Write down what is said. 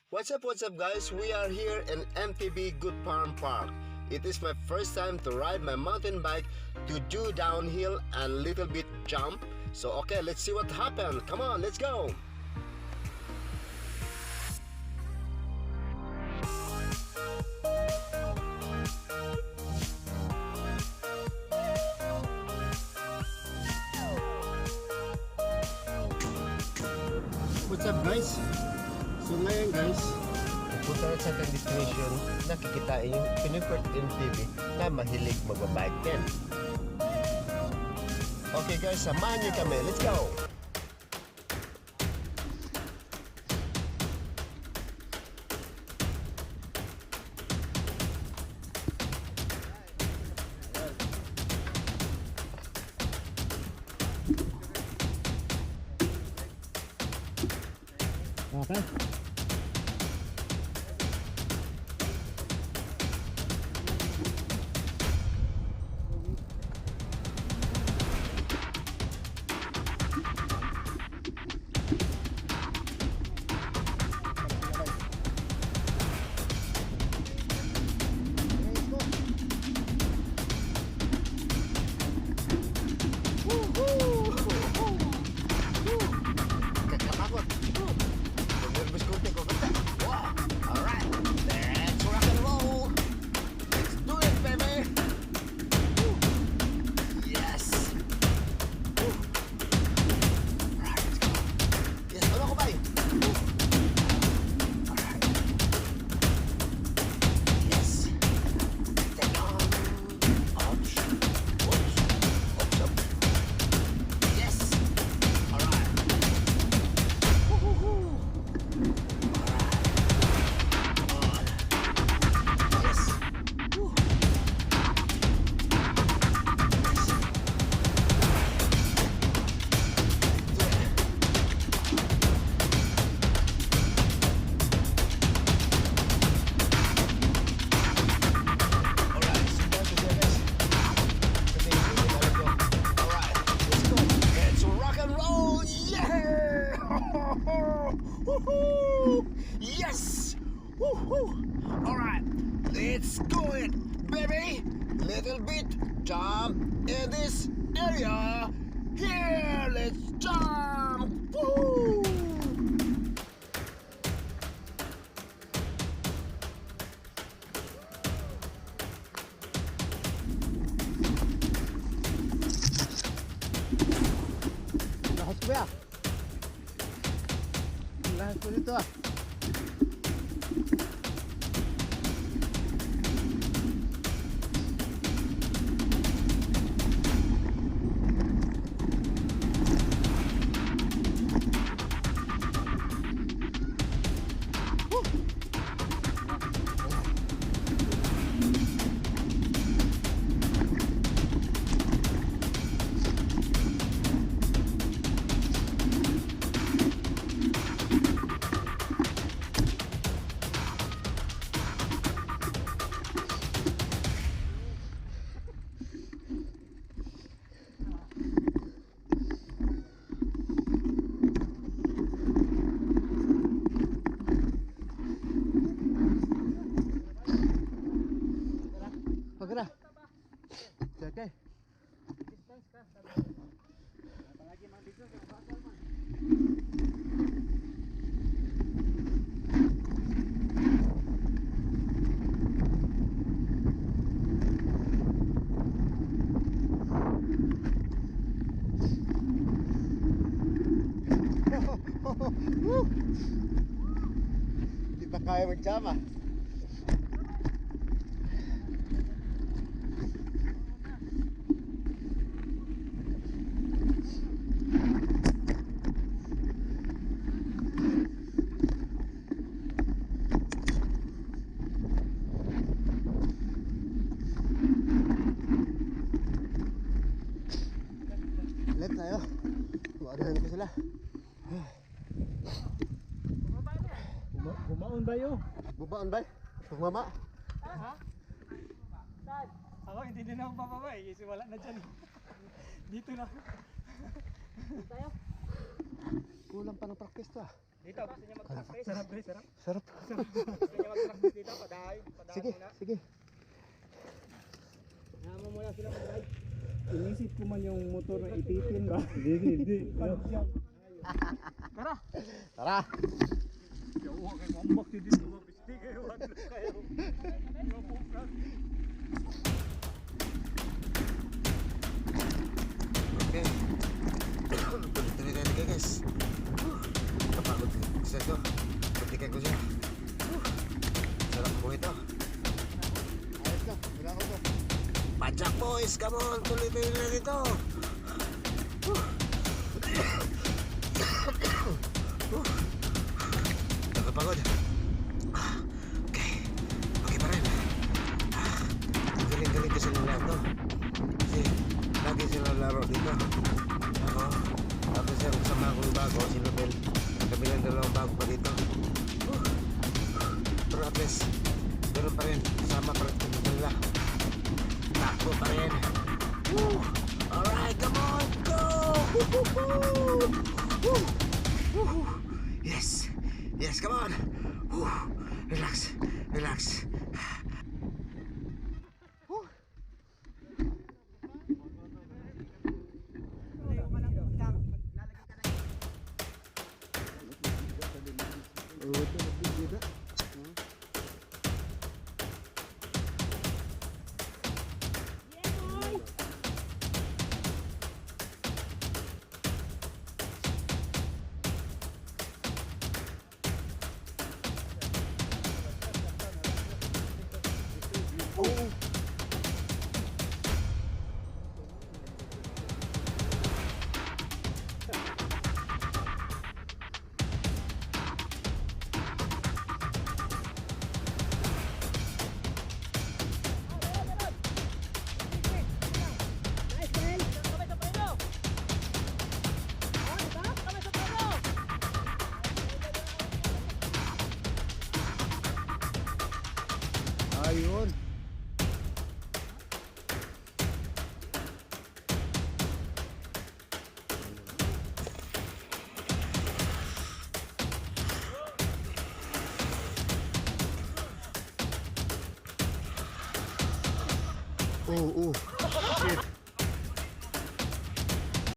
What's up guys? We are here in MTB Good Farm Park. It is my first time to ride my mountain bike to do downhill and little bit jump. So okay, let's see what happened. Come on, let's go. What's up guys? So ngayon guys, punta na sa ating destination. Nakikitain yung Pinipert MTV na mahilig magbabike din. Okay guys, samahan nyo kami. Let's go! Okay. Yes! Woohoo! Alright, let's go it, baby! Little bit jump in this area. Here, let's jump! Woo! Lahat ko ya. Lahat ko dito ah. Pagkara. Okay. Distance ka. Palagi mang dito sa bakal man. Di pa kaya magsama. Left tayo. Bumahan ko sila. Bumaon ba yun? Bubaon ba? Mama? Ha? Dad? Ako hindi din ako bababa eh, kasi wala na dyan. Dito na. Kulang pa ng practice to ah. Dito, gusto niya mag-practice? Sarap guys, sarap. Sarap. Gusto niya mag-practice dito, padahay. Sige, Muna. sige. Hayaan mo muna sila mag-ride. Inisip ko man yung motor na ititin ba? Hindi. Tara! Tara. Huwag kayo mambak si dito, mabiste kayo. Huwag kayo. Okay. Tuloy-tuloy tayo guys. Kapagod isa ito. Patikan ko siya. Sarap po ito. Ayos ka. Wala ko to. Pajak boys, come on. Tuloy-tuloy na dito. Nakapagod. Okay. Okay pa rin. Galing-galing kasi nila ito. Kasi lagi sila laro dito. Ako. Tapos yung kasama kong bago, si Nobel. Kami lang dalawang bago pa dito. Pero at least, ganoon pa rin. Kasama pa rin kami nila. Takbo pa rin. Woo! Alright, come on, go! Woo-hoo-hoo! Woo! Woo! Yes! Yes, come on! Woo! Relax, relax. Ayun. Oh, oh. Shit.